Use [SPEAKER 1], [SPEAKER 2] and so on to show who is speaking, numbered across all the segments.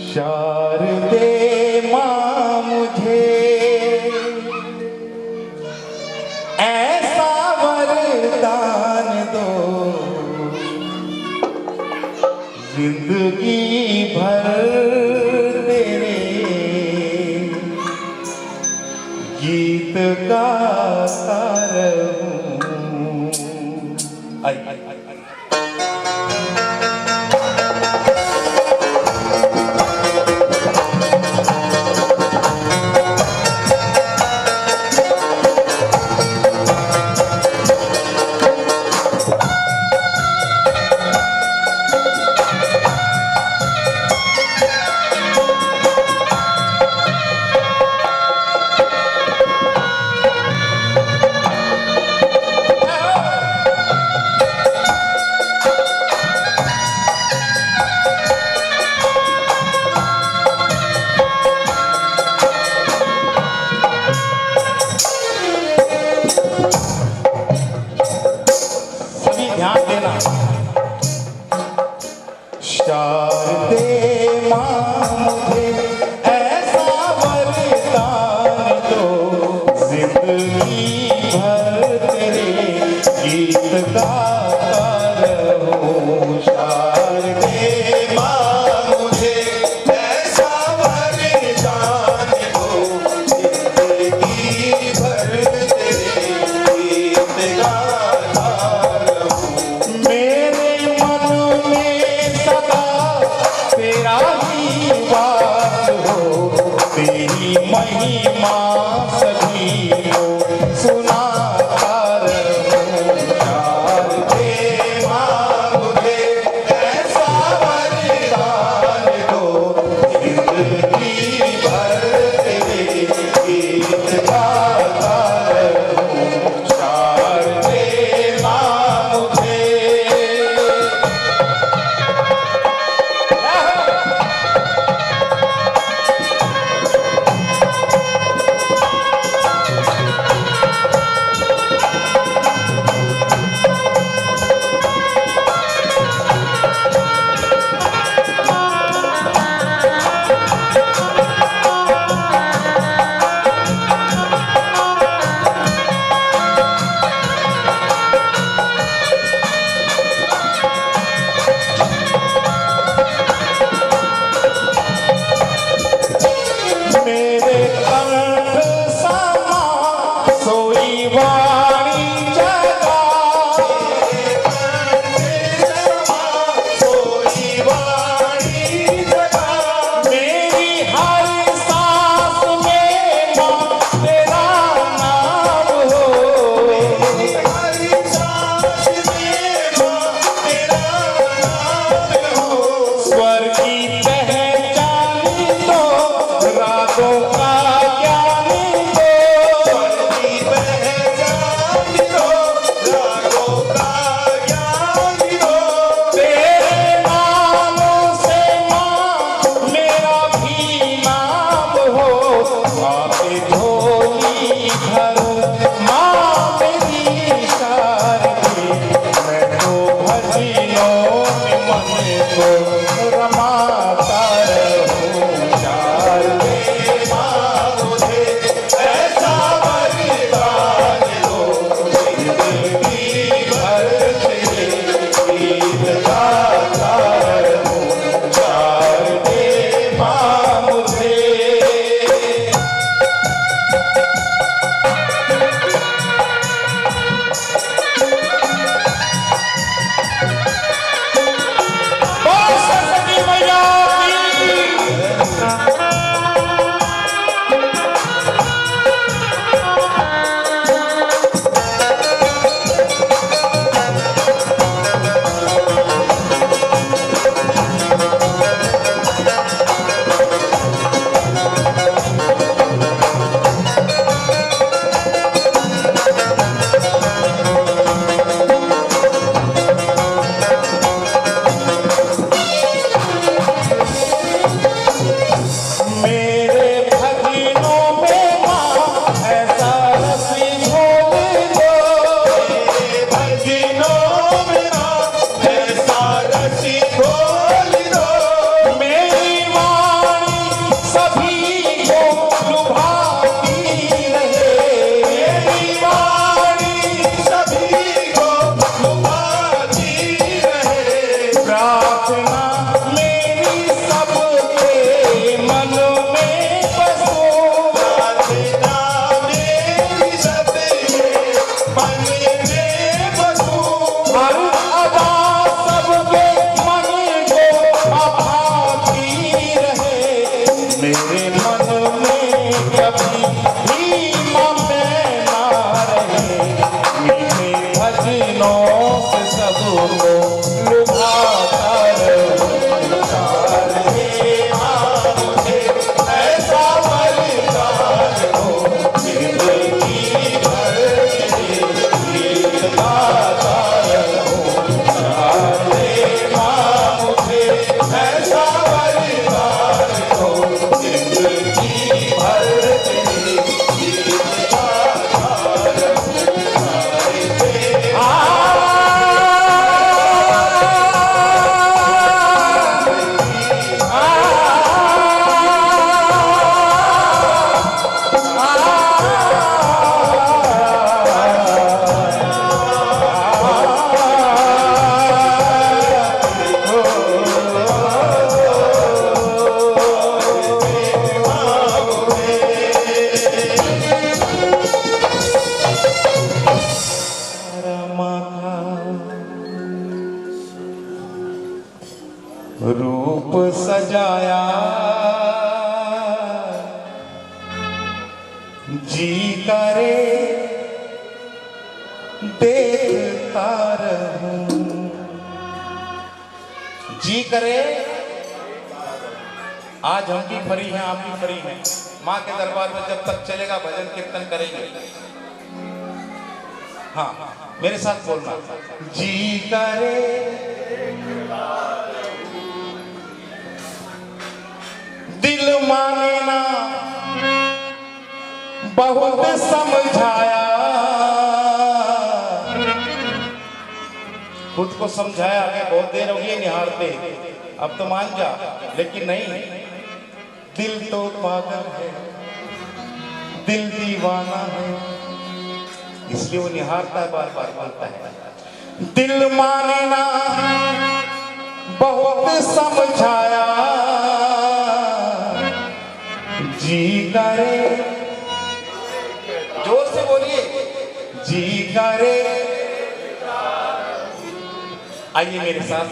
[SPEAKER 1] शारदे माँ मुझे ऐसा वरदान दो, जिंदगी भर तेरे गीत गाता रहूं। आई शारदे माँ मुझे ऐसा वरदान दो, जिंदगी भर तेरे गीत गाता रहूं। शारदे माँ मुझे ऐसा वरदान दो, जिंदगी भर तेरे गीत गाता रहूं। मेरे मन में सदा तेरा ही वास हो, तेरी महिमा सभी को सुनाता रहूं। शारदे सजनों से सबको लुभाता रहूं। शार दे माँ मुझे ऐसा मलिकार हो, जिंदगी भर गीत गाता रहूं। शार दे माँ मुझे ऐसा मलिकार हो, जिंदगी भर गीत गाता रहूं। रूप सजाया जी करे देखता रहूं। जी करे आज हम भी फ्री हैं, आप भी फ्री हैं। माँ के दरबार में जब तक चलेगा भजन कीर्तन करेंगे। हाँ मेरे साथ बोलना, जी करे दिल माने ना बहुत समझाया, खुद को समझाया कि बहुत देर हो गई निहारते, अब तो मान जा, लेकिन नहीं, दिल तो पागल है, दिल दीवाना है, इसलिए वो निहारता है, बार बार बोलता है। दिल माने ना बहुत समझाया, जी करे, जोर से बोलिए, जी करे। आइए मेरे साथ।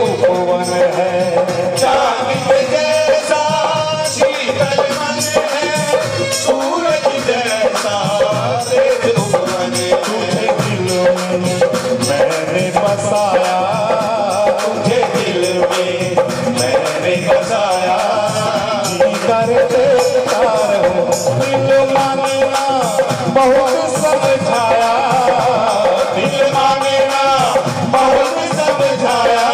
[SPEAKER 1] उपवन है चांद जैसा शीतल मन है, सूरज जैसा तेज उपवन है। तुझे दिल में मैंने बसाया, तुझे दिल में मैंने बसाया, जी कर देखता रहूं, दिल मांगना बहुत समझाया, दिल मांगे ना बहुत समझाया,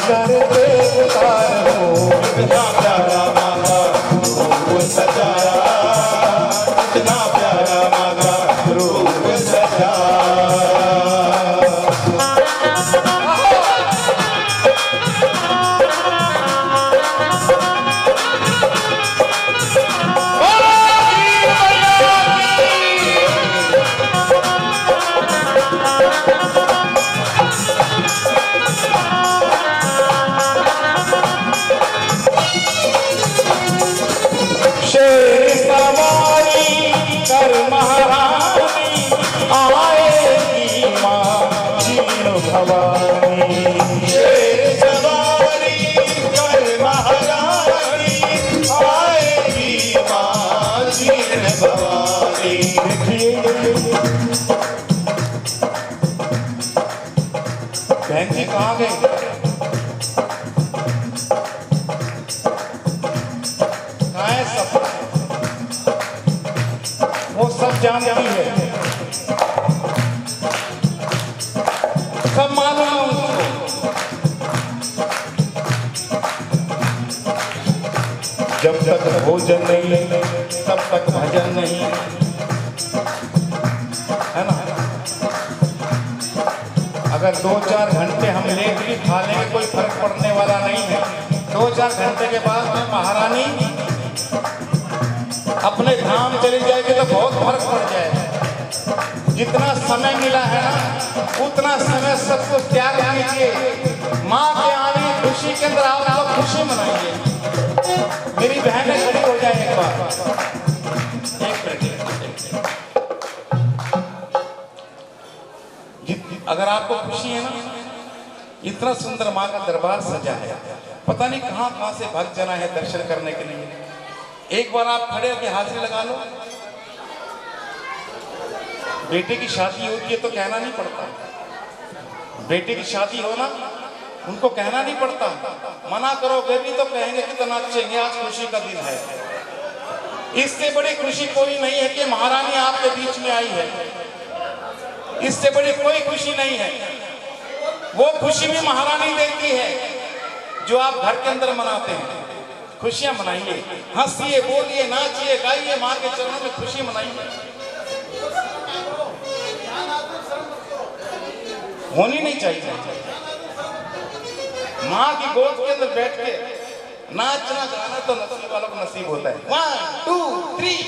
[SPEAKER 1] करते पुकार हो इतना प्यारा मांगा रूप सजाया, इतना प्यारा मांगा रूप सजाया। बहन जी कहाँ गए? कहाँ है सब? वो सब जानती है, सब मालूम है उनको। जब तक भोजन नहीं तब तक भजन नहीं, है ना? अगर 2-4 घंटे हम लेट भी खा लेंगे कोई फर्क पड़ने वाला नहीं है। 2-4 घंटे के बाद में महारानी अपने धाम चली जाएगी तो बहुत फर्क पड़ जाएगा। जितना समय मिला है ना उतना समय सबको त्याग कीजिए। माँ के आने खुशी के अंदर आप लोग खुशी मनाइए। मेरी बहनें खड़ी हो जाए एक बार, एक मिनट। अगर आपको खुशी है ना, इतना सुंदर माँ का दरबार सजा है, पता नहीं कहाँ कहाँ से भक्त जना है दर्शन करने के लिए। एक बार आप खड़े होकर हाजिरी लगा लो। बेटे की शादी होती है तो कहना नहीं पड़ता, बेटे की शादी हो ना उनको कहना नहीं पड़ता। मना करोगे भी तो कहेंगे कितना अच्छेंगे, आज खुशी का दिन है। इससे बड़ी खुशी कोई नहीं है कि महारानी आपके बीच में आई है। इससे बड़ी कोई खुशी नहीं है। वो खुशी भी महारानी देती है जो आप घर के अंदर मनाते हैं। खुशियां मनाइए, हंसिए, बोलिए, नाचिए, गाइए, माँ के चरणों में खुशी मनाइए। होनी नहीं चाहिए। माँ की गोद के अंदर बैठ के नाचना गाना तो नसीब वालों को नसीब होता है। 1 2 3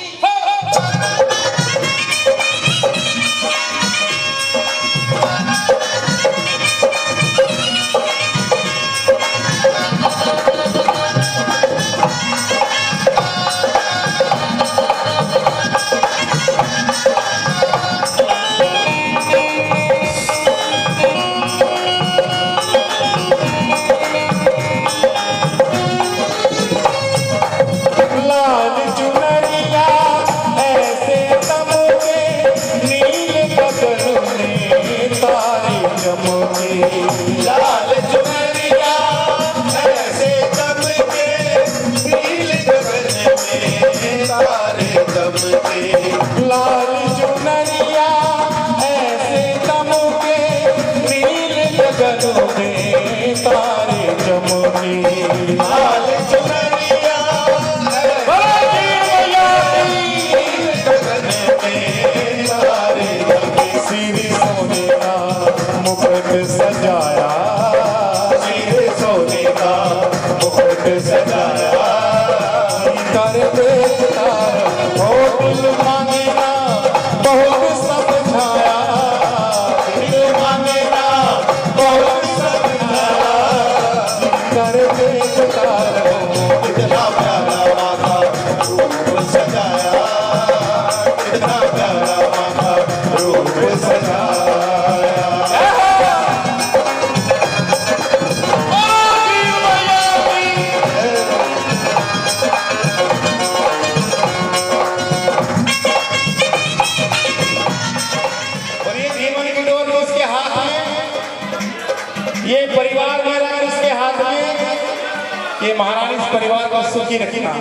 [SPEAKER 1] महारानी इस परिवार को सुखी रखना।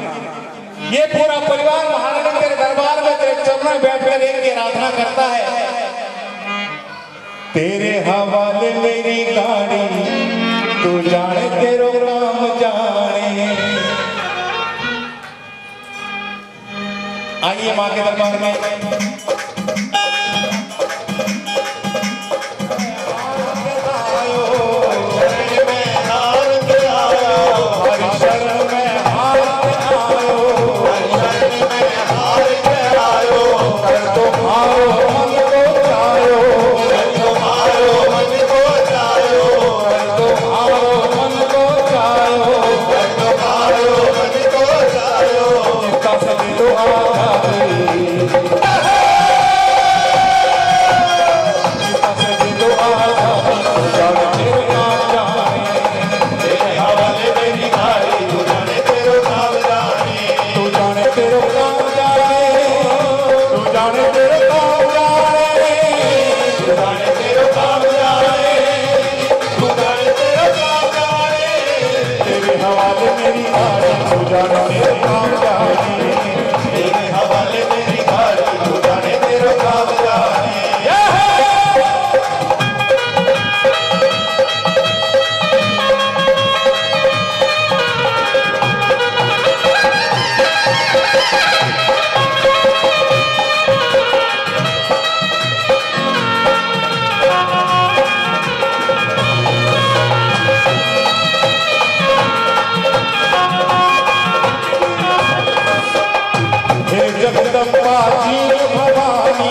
[SPEAKER 1] ये पूरा परिवार महारानी तेरे दरबार में तेरे चरणों में बैठकर एक की आराधना करता है। तेरे हवाले मेरी गाड़ी, तू जाने तेरो नाम जाने। आइए मां के दरबार में। जगदम्बा जीण भवानी,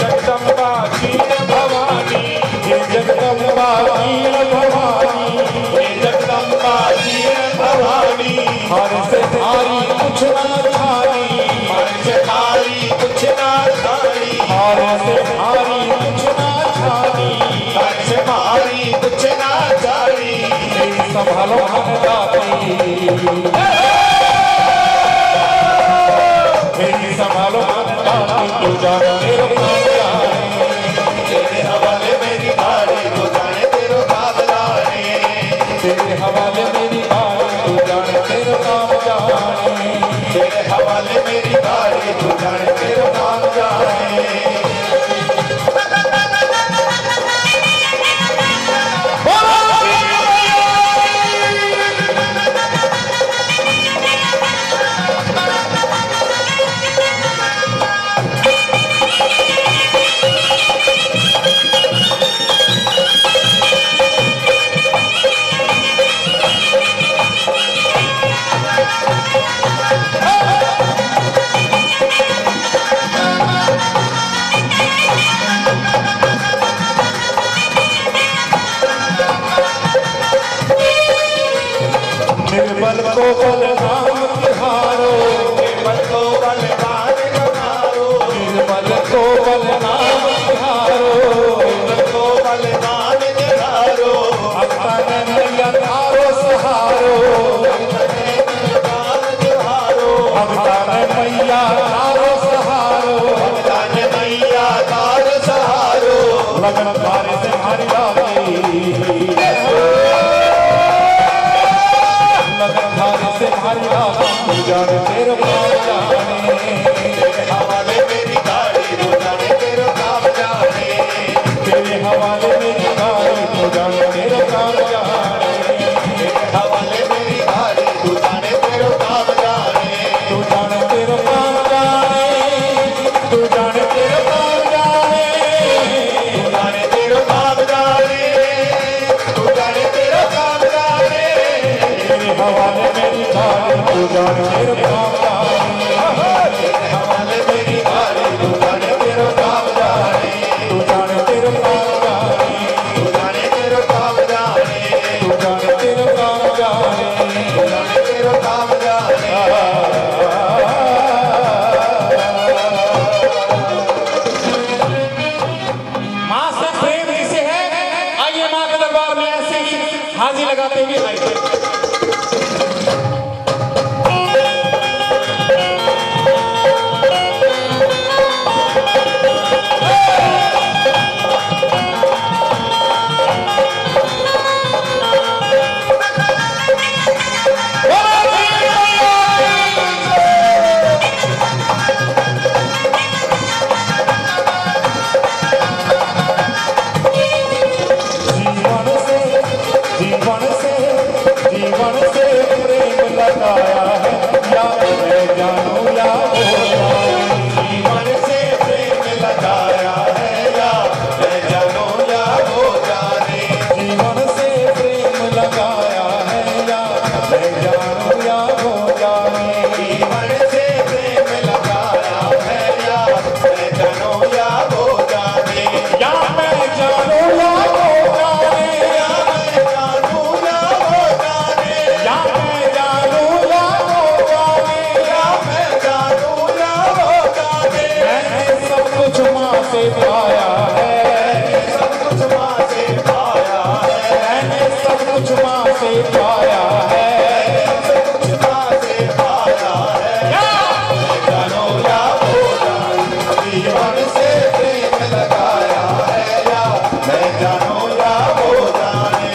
[SPEAKER 1] जगदम्बा जीण भवानी, जगदम्बा जीण भवानी, जगदम्बा जीण भवानी। हर से भारी कुछ ना थारी, हर से भारी कुछ ना थारी, हर से भारी कुछ ना थारी, हर से भारी कुछ ना थारी। संभालो मन दाती, संभालो तू जाने तेरो काम जाने। तेरे हवाले मेरी गाड़ी, तू जाने तेरो काम जाने। तेरे हवाले मेरी गाड़ी, तू जाने तेरो काम जाने। तेरे हवाले मेरी गाड़ी, तू जाने तेरो काम जाने। निर्बल को बलराम तिहारो, निर्बल को बलराम तिहारो, निर्बल को बलराम तिहारो, निर्बल को बलराम तिहारो। भक्ता ने मैया तारो सहारो, भक्ता ने मैया तारो सहारो, भक्ता ने मैया तारो सहारो। लगन थारे से हमारी लागी, से हमारी लागी, तू जाने तेरो काम जाने। तेरे हवाले मेरी गाड़ी, तू जाने तेरो काम जाने। तेरे हवाले मेरी गाड़ी, तू जाने तेरो काम जाने। तेरे हवाले मेरी गाड़ी, तू जाने तेरो काम जाने। तू जाने तेरो काम जाने, तू जाने तेरो काम जाने। तू जाने तेरो काम जाने, तू जाने तेरो काम जाने। तेरे हवाले मेरी गाड़ी, तू जाने तेरो काम जाने। तेरे हवाले मेरी गाड़ी, तू जाने तेरो काम जाने। तू जाने तेरो काम जाने, तू जाने तेरो काम जाने। तू जाने तेरो काम जाने, तू जाने तेरो काम जाने। माँ से प्रेम जिसे है, आइए माँ के दरबार में ऐसे ही हाजिर लगाते हुए आइए। से पाया है,
[SPEAKER 2] सब कुछ माँ से पाया है,
[SPEAKER 1] मैंने सब कुछ माँ से पाया है,
[SPEAKER 2] सब कुछ माँ से पाया है। जानो या वो जान, जीवन से प्रेम लगाया है या मैं जानो या वो जाने।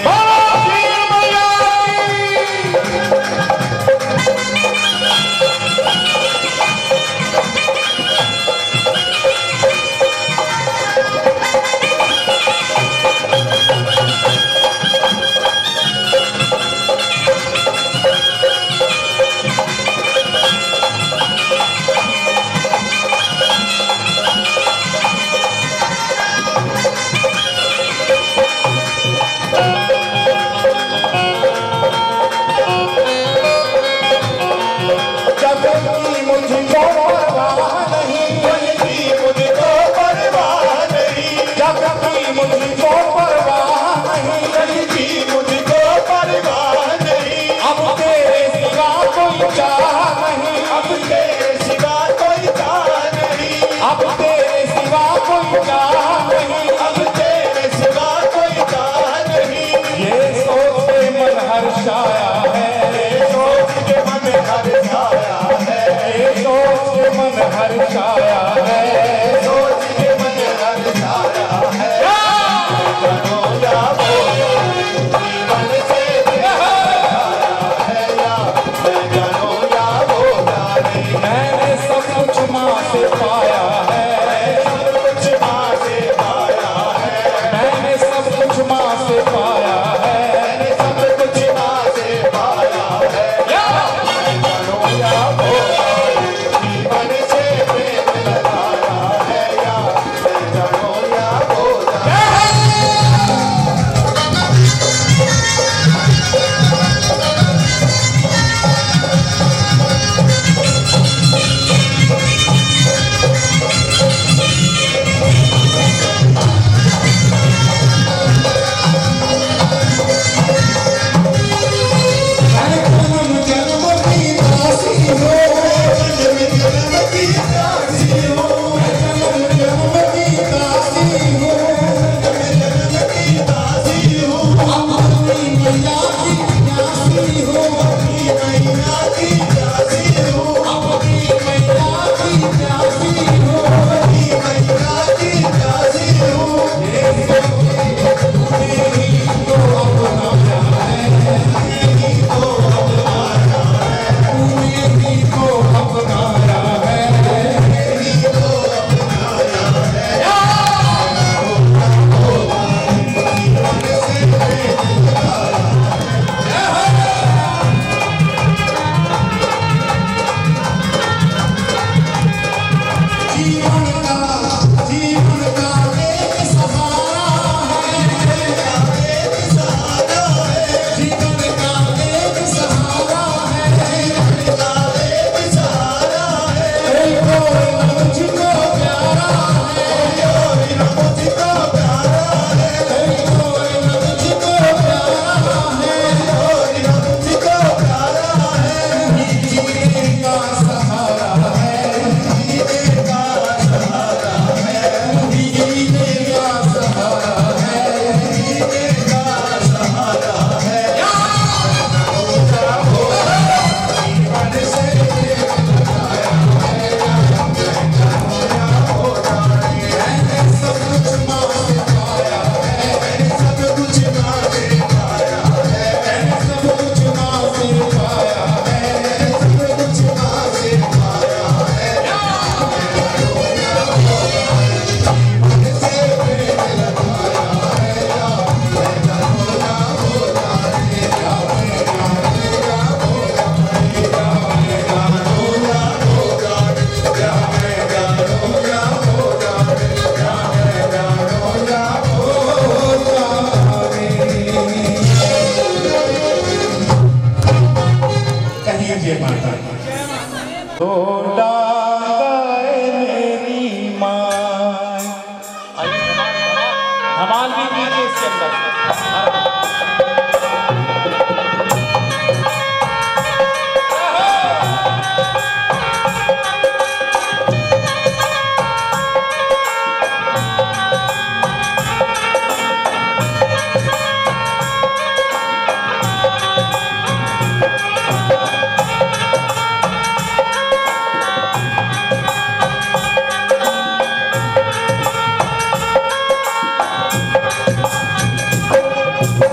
[SPEAKER 1] धमाल भी कीजिए इसके अंदर।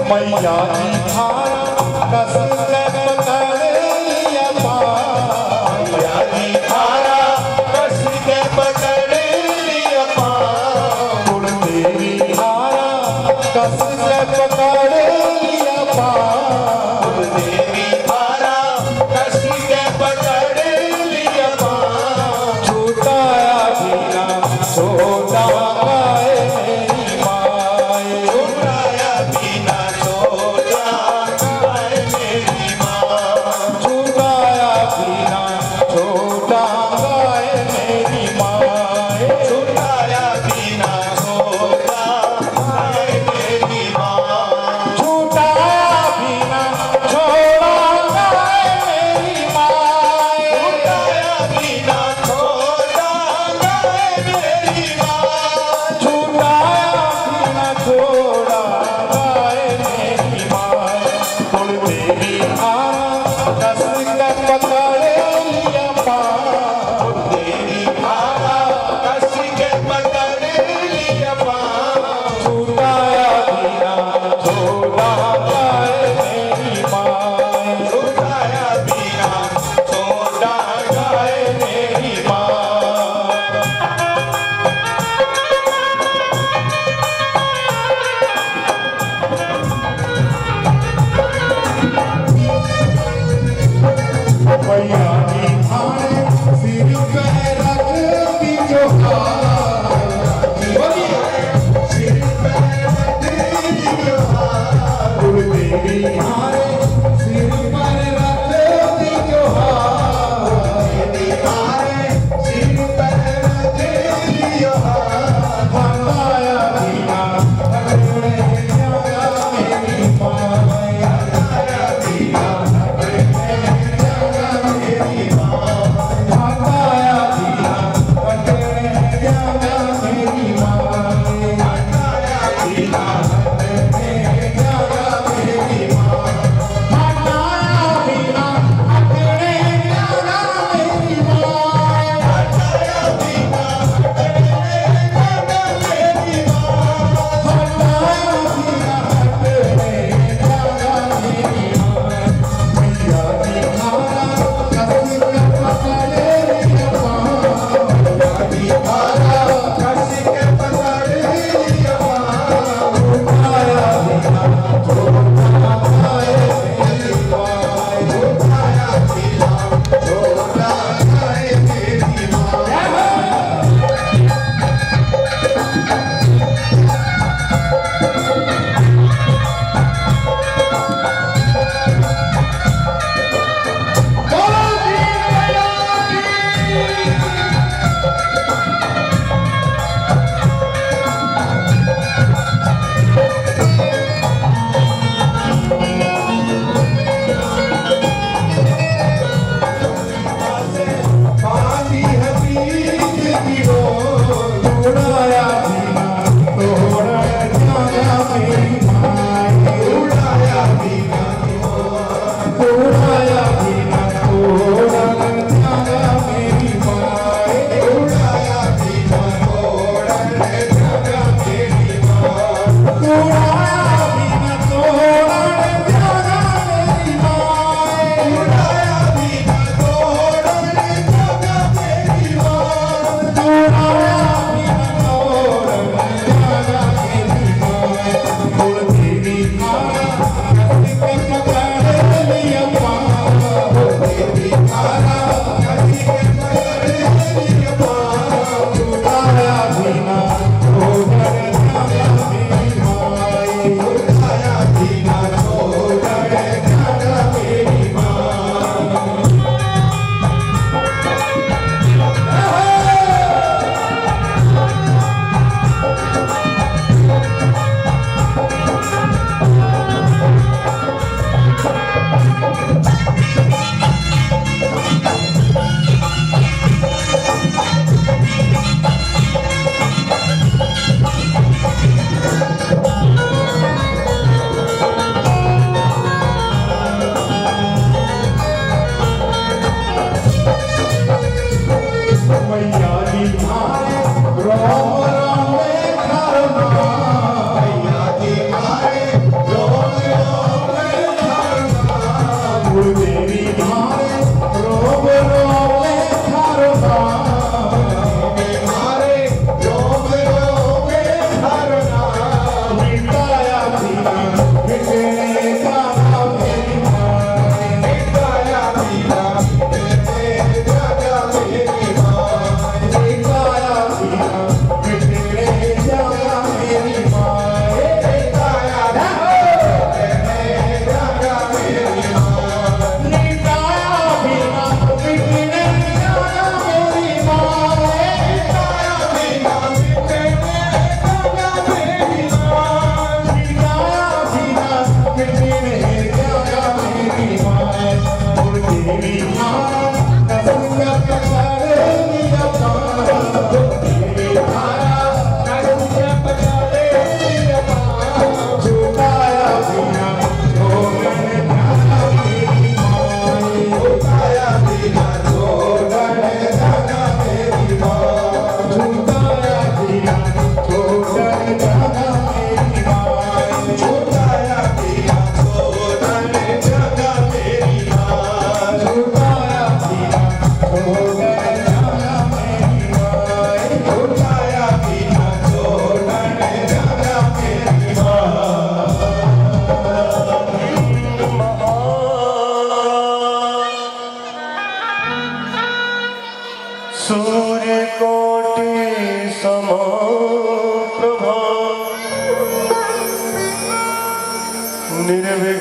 [SPEAKER 1] मैया की धारा कस के पकड़ लिया पार,
[SPEAKER 2] मैया की धारा कस के पकड़ लिया पार,
[SPEAKER 1] गुण तेरी धारा कस के पकड़ लिया पार,
[SPEAKER 2] देवी धारा कस के पकड़ लिया पार,
[SPEAKER 1] छूटाया बिना छोटा गाए मेरी माए,
[SPEAKER 2] छुटाया बिना छोटा गाए मेरी माँ,
[SPEAKER 1] छूटाया बिना छोटा गाए मेरी माए,
[SPEAKER 2] छुटाया बिना छोटा गाए मेरी माँ,
[SPEAKER 1] छूटाया बिना छोड़ा गाए मेरी माए,
[SPEAKER 2] छुटाया बिना छोटा गाए मेरी माँ,
[SPEAKER 1] छूटाया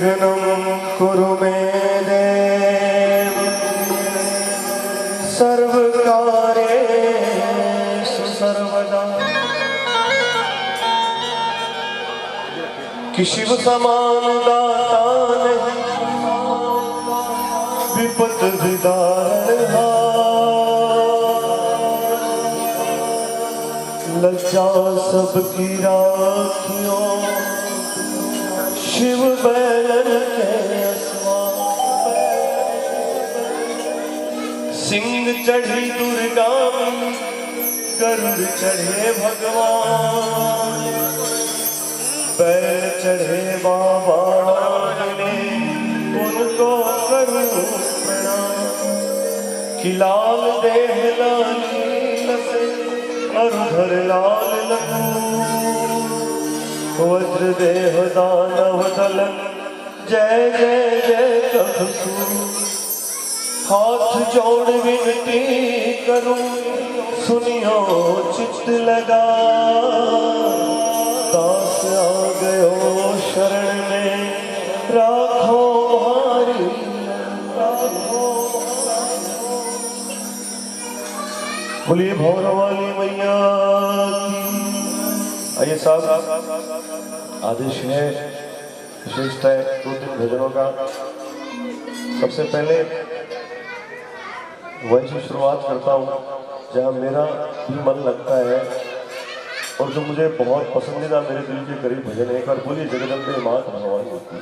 [SPEAKER 3] निर्विघ्नं कुरु मे देव सर्वकार्येषु सर्वदा। कि शिव समान दाता नहीं विपत विदारण लज्जा सबकी राखियो शिव बैलन के सिंह चढ़ी दुर्गा गरुड़ चढ़े भगवान बैल चढ़े बाबा उनको करूं प्रणाम। कि लाल देह लाली लसे अरुधर लाल लखू वज्र देह दानव दलन जय जय जय कपसू। हाथ जोड़ विनती करूं सुनियो चित्त लगा दास आ गयो शरण में राखो भारी राखो। बोलिए भौर वाली मैया की। आइए साहब आदेश है विशेषता है 2-3 भजनों का। सबसे पहले वही से शुरुआत करता हूँ जहाँ मेरा भी मन लगता है और जो मुझे बहुत पसंदीदा मेरे दिल के करीब भजन है। एक बार बोलिए जगदम्बे मात भगवान होती।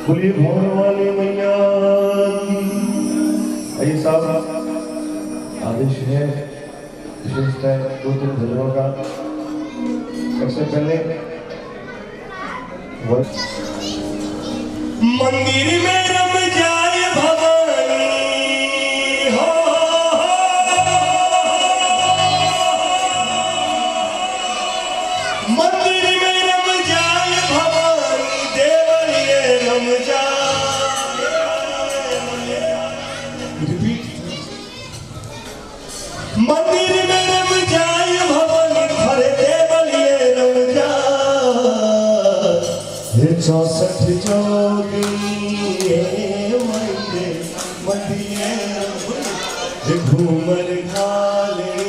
[SPEAKER 3] बोलिए भौर वाली मैया की। आइए साहब आदेश है विशेषता है 2-3 भजनों का। सबसे पहले
[SPEAKER 4] मंदिर में रम जाए भवानी हो, मंदिर में रम जाए भवानी देवरिए रम जाए। मंदिर में रम जाए भवानी हरे देवरिए रम जाए। 64 जोगी मंदिर घूमर घाली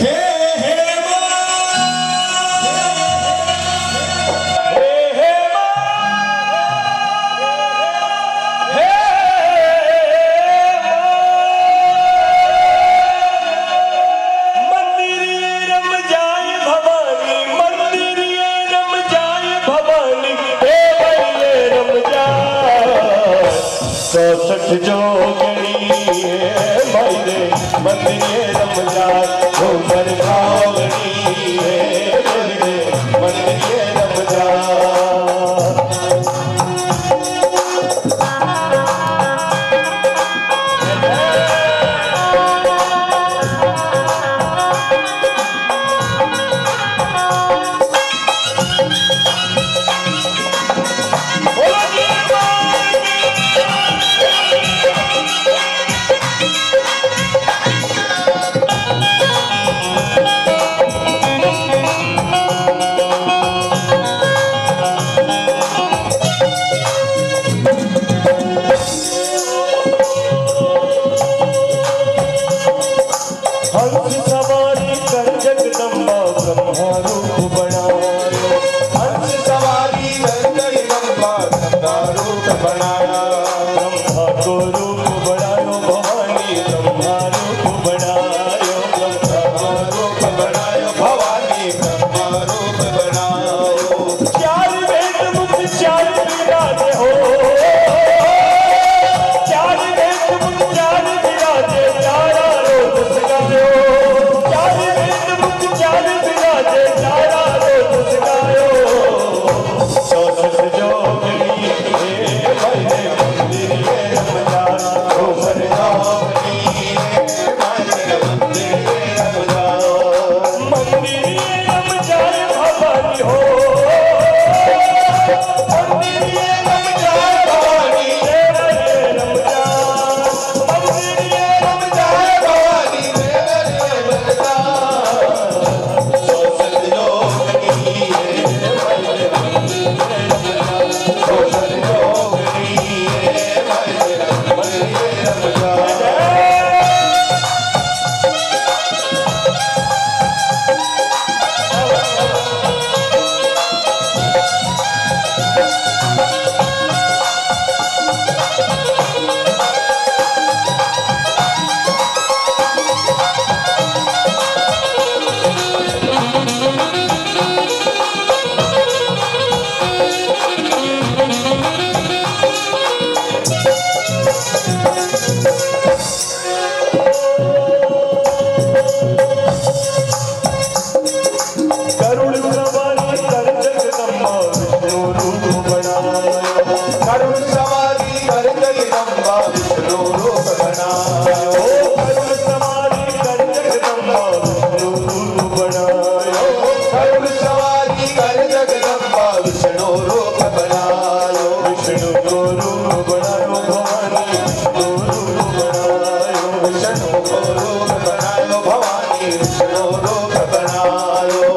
[SPEAKER 4] हे हे
[SPEAKER 3] जोगड़ी मायरे मंदिरे रम जाए घूमर घावड़ी मंदिरे रम जाए।
[SPEAKER 4] Hey,
[SPEAKER 2] करुण सवारी कर जगदम्बा विष्णु रूप बनायो
[SPEAKER 3] करुण सवारी कर जगदम्बा विष्णु रूप बनायो
[SPEAKER 2] करुण सवारी कर जगदम्बा विष्णु रूप बनायो
[SPEAKER 3] विष्णु को रूप बनायो भवानी विष्णु रूप बनायो
[SPEAKER 2] विष्णु को रूप बनायो भवानी विष्णु रूप बनायो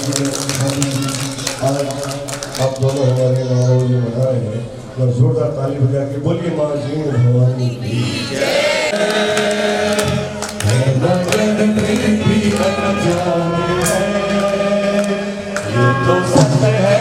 [SPEAKER 4] आज आप दोनों हमारे गाँव जो बना है और जोरदार ताली बजा के बोलिए माँ सिंह भवानी की
[SPEAKER 3] ये तो सत्य है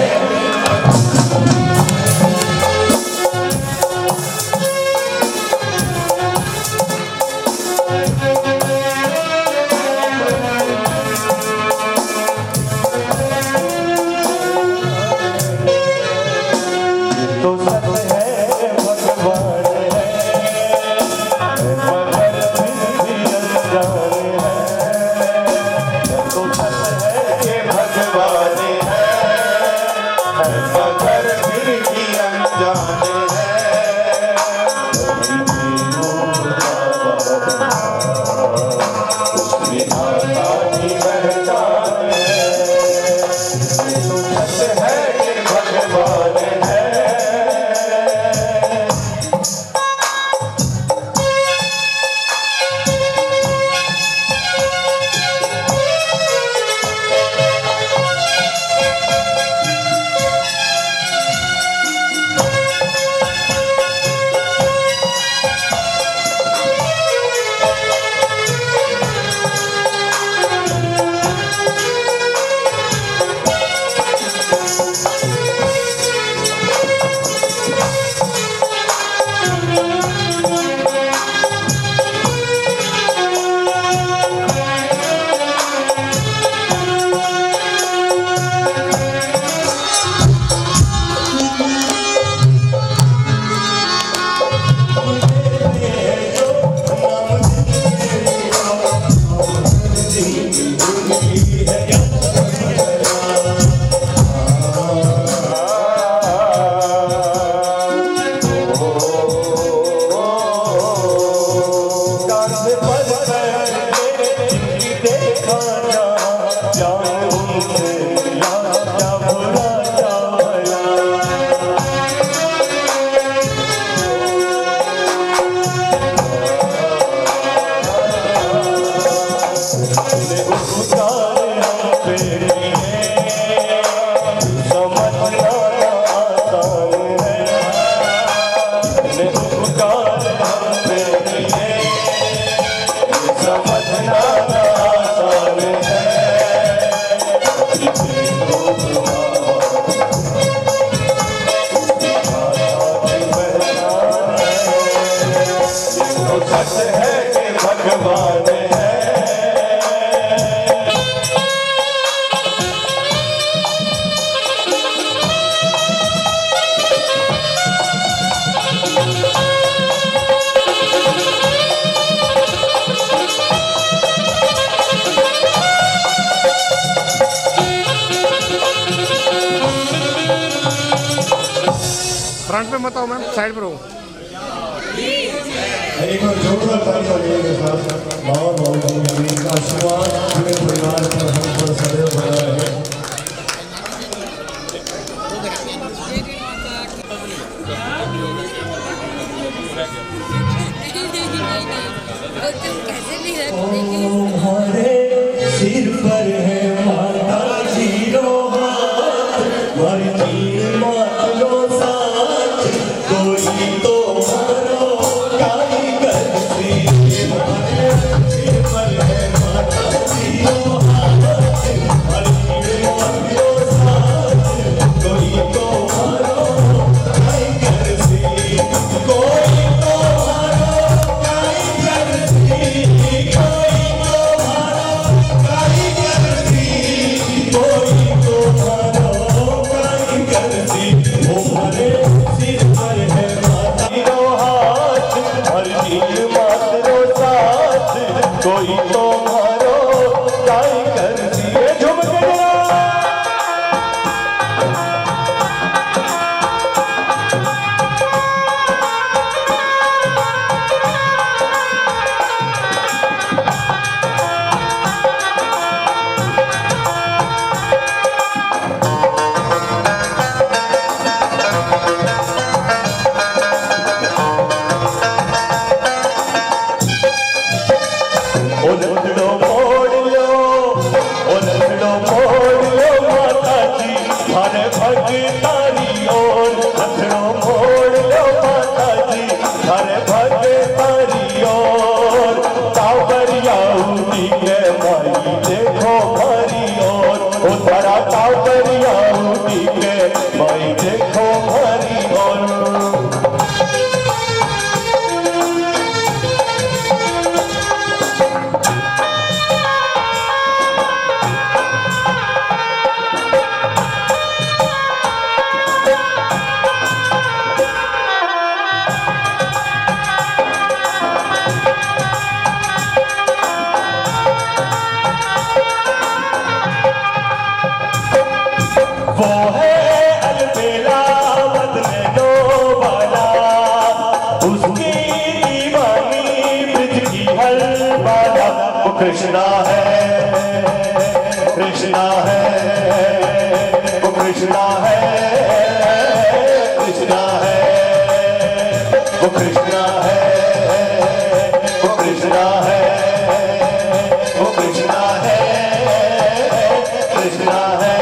[SPEAKER 5] फ्रंट पे मत आओ मैम, साइड पर रहो।
[SPEAKER 4] एक बार जोरदार ताली बजाइए के साथ माँ भवानी का आशीर्वाद पूरे परिवार पर हम पर सदैव बना रहे।
[SPEAKER 6] तुम्हारे सिर पर है माता जी रो हाथ, मरती मात लो साथ, कोई तो मारो कारीगर सी। तुम्हारे सिर पर है माता जी रो
[SPEAKER 3] कृष्णा है, कृष्णा है, वो कृष्णा है, कृष्णा है, वो कृष्णा है, वो कृष्णा है, वो कृष्णा है, कृष्णा है।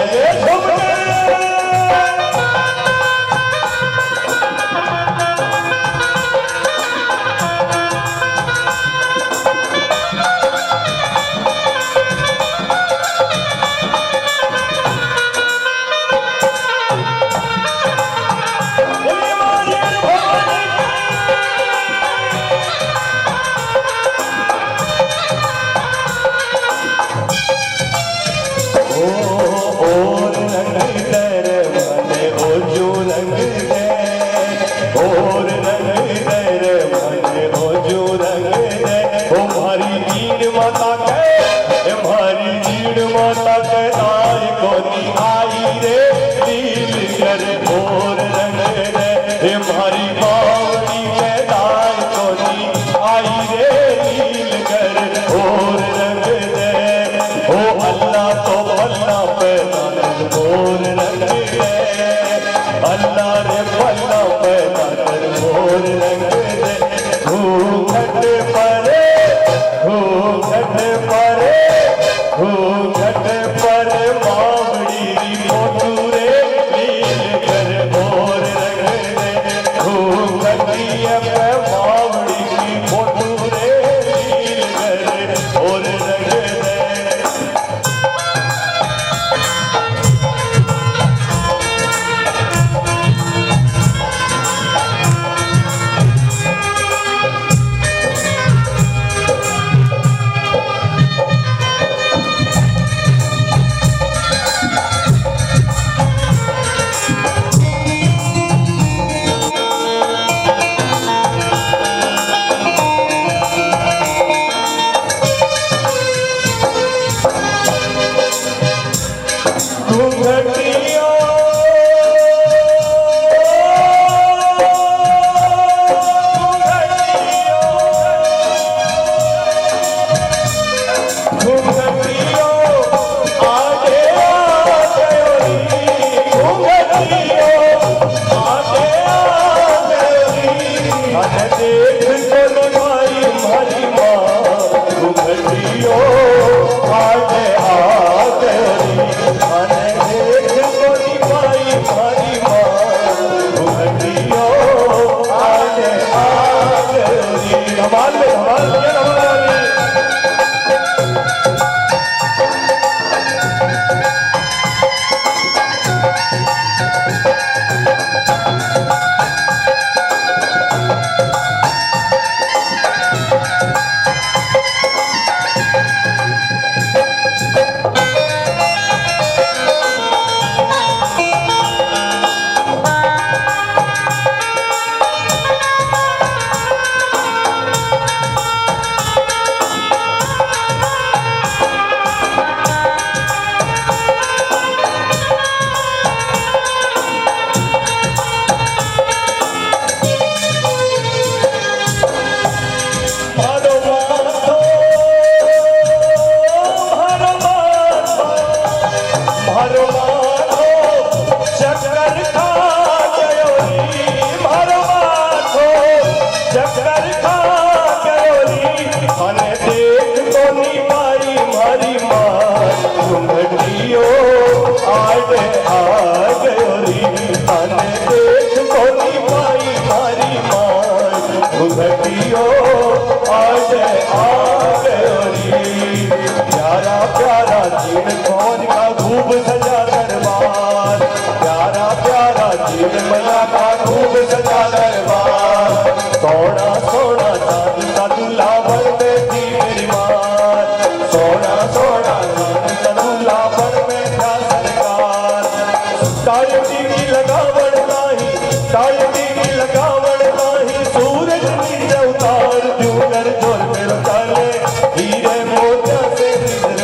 [SPEAKER 3] ये हीरे मोतिया से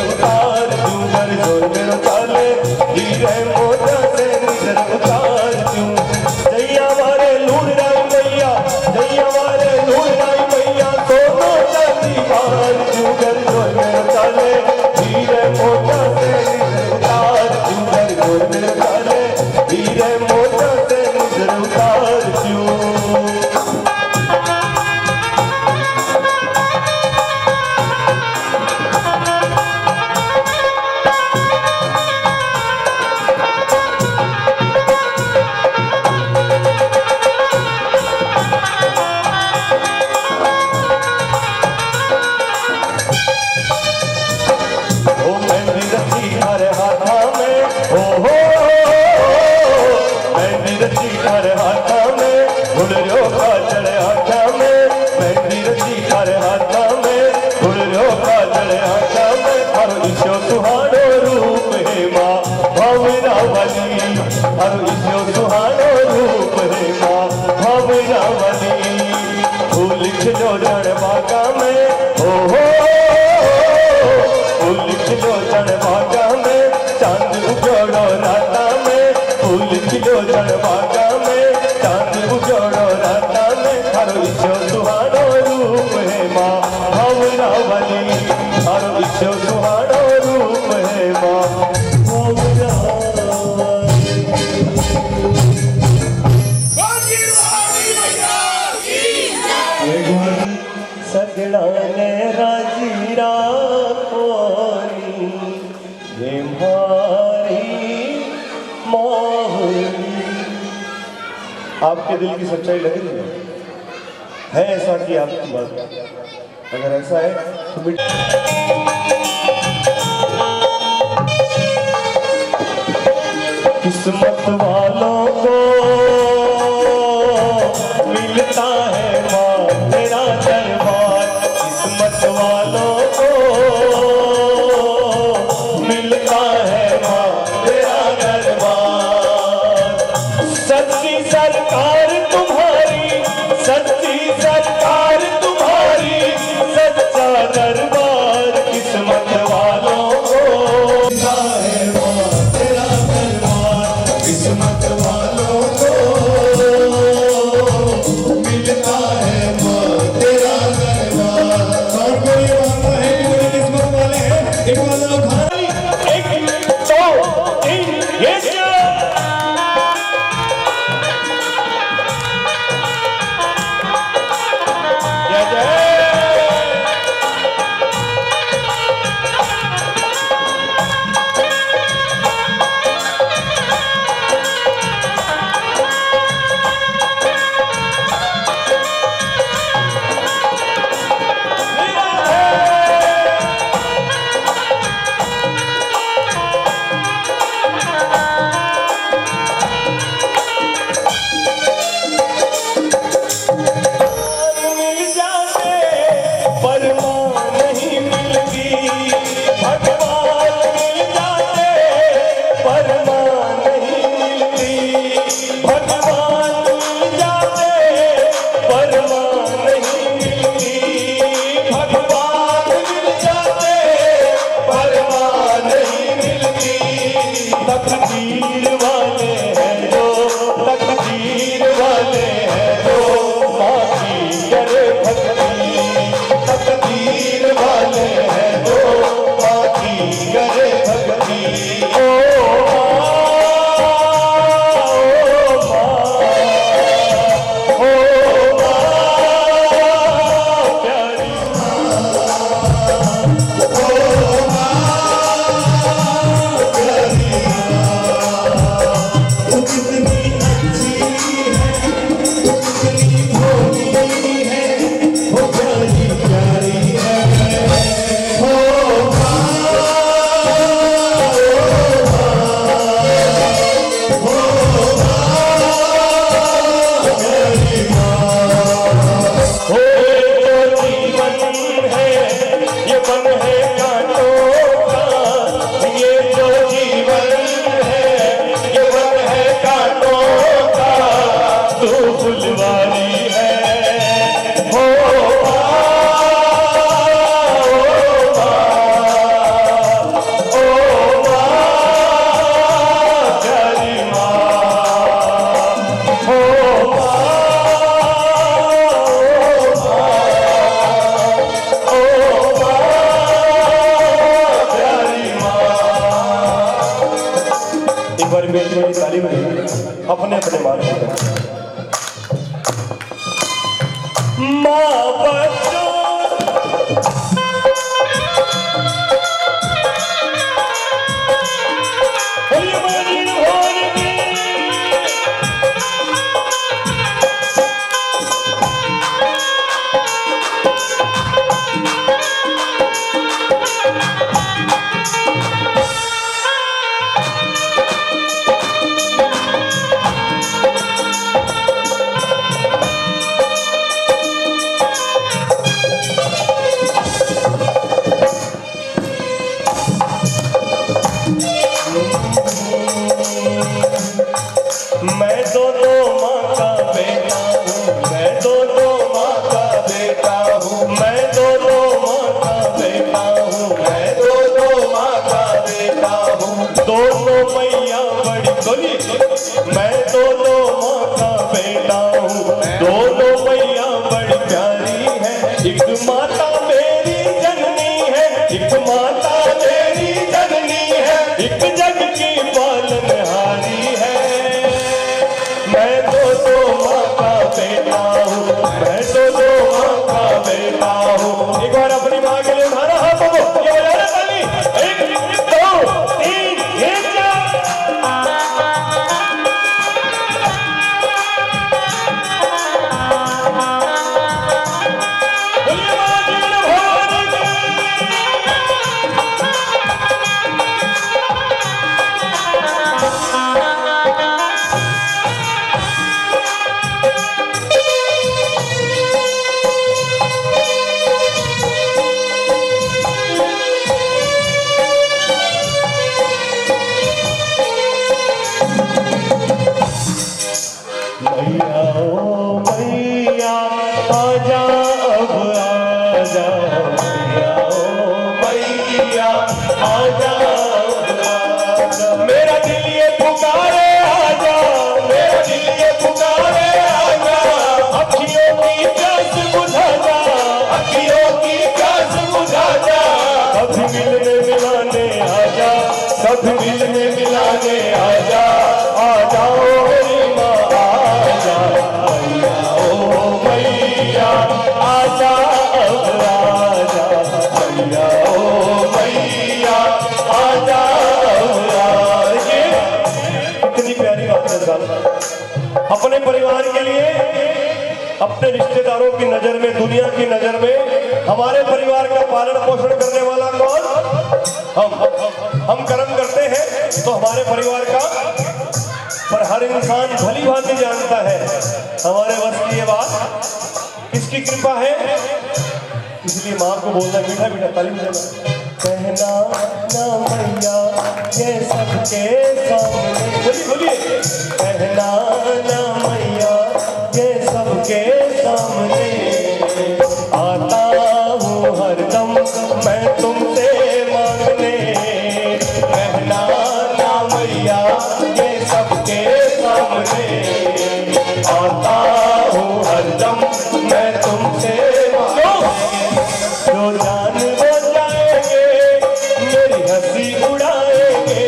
[SPEAKER 3] उतार, जूगर जोर हो मेहंदी रची हर हाथा में घुलरियो काजल आँखा में मेहंदी रची हर हाथा में घुलरियो काजल आँखा में हर ईशो सुहानो रूप है माँ भावना वाली हर ईशो सुहानो रूप है माँ भावना वाली फूल खिलो जड़ बागा में हो फूल खिलो जड़ बागा में चांद उजड़ो राता में फूल खिलो जड़ बागा में चांद उजड़ो राता में हर ईशो सुहानो रूप है माँ भावना वाली हर ईशो सुहानो रूप है माँ भावना सगड़ा ने राजीरा कोरी ये मारी मोहरी। आपके दिल की सच्चाई लग रही है ऐसा कि आपकी बात अगर ऐसा है तो किस्मत वालों को मिलता है माँ तेरा दरबार किस्मत वालों को मिलता है माँ तेरा दरबार सच्ची सरकार तुम्हारी सच्ची सरकार तुम्हारी सच्चा दरबार किस्मत वालों को मिलता है माँ तेरा दरबार किस्मत वालों को मिलता है माँ तेरा दरबार। और कोई मांगता है कि मेरी किस्मत वाले हैं एक वाला उठाई एक दो तीन ये जय जय मिल जाते पर माँ नहीं मिलती भगवान मिल जाते पर माँ नहीं मिलती भगवान मिल जाते पर माँ नहीं मिलती भगवान मिल जाते पर माँ नहीं मिलती तकदीर वाले हैं जो तकदीर वाले हैं जो माँ की करे भक्ति तकदीर वाले हैं जो माँ की करे भक्ति ओ माँ प्यारी हो जो जीवन है ये बन है कांटों का ये जो जीवन है ये बन है कांटों का तू फुलवारी है हो प्यारी माँ हो एक बार मेरी ताली बजाइए अपने अपने मार्ग माँ बच्चों बोलिए मानी भोर की हूँ दोनों मैया बड़ी बोली मैं दोनों माँ का बेटा हूँ दोनों मैया बड़ी प्यारी है एक माता मेरी जननी है एक माता मेरी जननी है एक जग की पालनहारी है मैं दोनों माँ का बेटा हूँ मैं दोनों माँ का बेटा हूँ एक बार अपनी माँ के लिए उठाना हाथों को ये बजाना ताली एक दो तीन एक मैया ओ मैया आजा अब आजा मैया ओ मैया आजा अब आजा मेरा दिल ये पुकारे आजा मेरा दिल ये पुकारे आजा अखियों की प्यास बुझा जा अखियों की प्यास बुझा जा कभी मिलने मिलाने आजा कभी मिलने मिलाने आजा आ जाओ मेरी माँ आजा मैया ओ मैया आजा अब आजा मैया ओ मैया आजा अब आजा इतनी प्यारी बात है साहब अपने परिवार के लिए अपने रिश्तेदारों की नजर में दुनिया की नजर में हमारे परिवार का पालन पोषण करने वाला कौन हम कर्म करते हैं तो हमारे परिवार का पर हर इंसान भली भांति जानता है हमारे बस की ये बात किसकी कृपा है इसलिए माँ को बोलना मीठा मीठा ताली बजाना कहना ना मैया ये सबके सामने बोलिए बोलिए कहना ना मैया ये सबके सामने आता हूँ हरदम मैं तुमसे मांगने कहना ना मैया ये सबके सामने आता हूँ हरदम मैं तुमसे मांगने जो जान वो जाएंगे मेरी हंसी उड़ाएंगे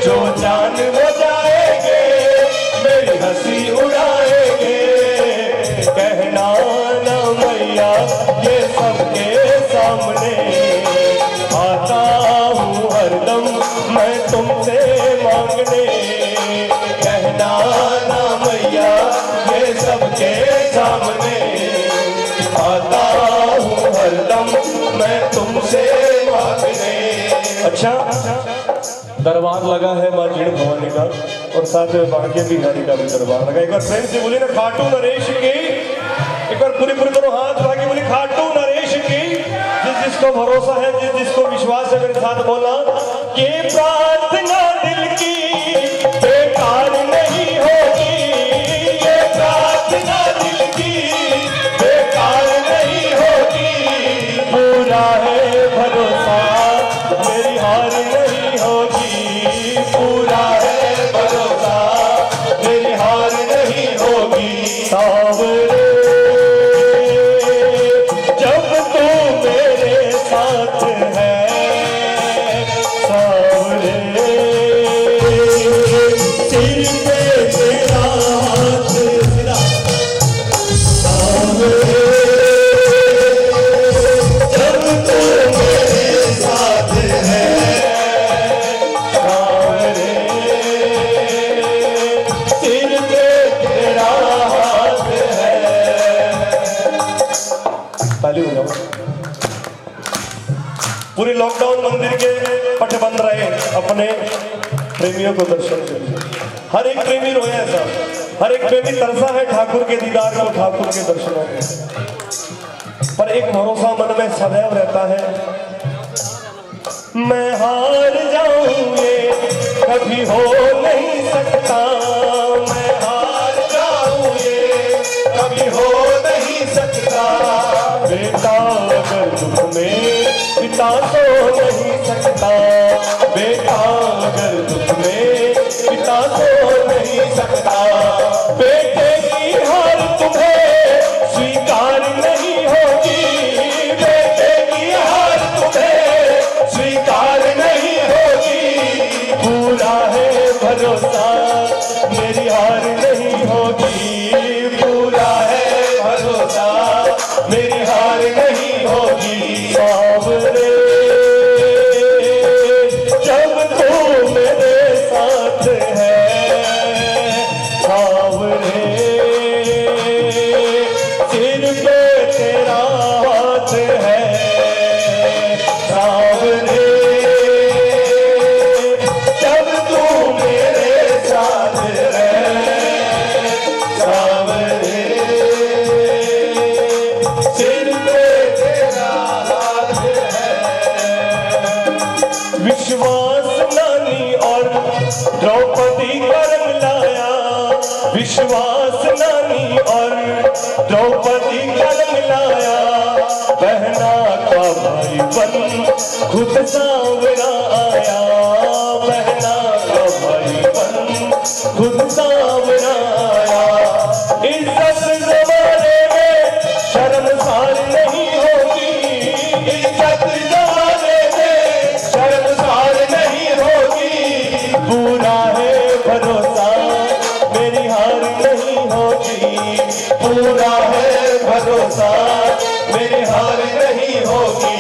[SPEAKER 3] जो जान वो जाएंगे मेरी हंसी उड़ाएंगे कहना ना मैया ये सबके सामने आता हूँ हरदम मैं तुमसे मांगने कहना ना मैया ये सबके सामने आता हूँ हरदम मैं तुमसे मांगने अच्छा दरबार लगा है माँ जीण भवानी का और साथ में बांके बिहारी का भी दरबार लगा एक बार प्रेम से बोली ना खाटू नरेश की एक बार पूरी पूरी दोनों हाथ उठा के बोली खाटू नरेश की जिस जिसको भरोसा है जिस जिसको विश्वास है मेरे साथ बोला कि प्रार्थना दिल की बेकार नहीं होगी ये प्रार्थना दिल की बेकार नहीं होगी पूरा है भरोसा मेरी हार नहीं होगी पूरा है भरोसा मेरी हार नहीं होगी सावरे जब तू मेरे साथ है सावरे सिर पे तेरा हाथ सिरा सावरे जब तू मेरे साथ है सावरे सिर पे तेरा हाथ है ताली हो जाओ पूरे लॉकडाउन मंदिर के पट बंद रहे अपने प्रेमियों को दर्शन के लिए हर एक प्रेमी रोया ऐसा हर एक प्रेमी तरसा है ठाकुर के दीदार को ठाकुर के दर्शनों में पर एक भरोसा मन में सदैव रहता है मैं हार जाऊं ये कभी हो नहीं सकता मैं हार जाऊं ये कभी हो नहीं सकता बेटा अगर दुख में पिता तो नहीं सकता बेटा मगर दुख में पिता तो नहीं सकता। बेटे की हार तुम्हें स्वीकार नहीं होगी, बेटे की हार तुम्हें स्वीकार नहीं होगी। पूरा है भरोसा मेरी हार नहीं होगी, पूरा है भरोसा मेरी हार नहीं होगी। सावरे जब तू मेरे साथ है, सावरे सिर पे तेरा हाथ है, सावरे जब तू मेरे साथ है, सावरे सिर पे तेरा हाथ है। विश्वास नानी और द्रौपदी का रंग लाया, विश्वास नानी और द्रौपदी का रंग लाया। बहना का भाई बन खुद सांवरा आया, बहना का भाई बन खुद सांवरा आया। इज्जत जमाने में शर्मसार नहीं होगी, इज्जत जमाने में शर्मसार नहीं होगी। पूरा है भरोसा मेरी हार नहीं होगी, पूरा है भरोसा मेरी हार नहीं होगी।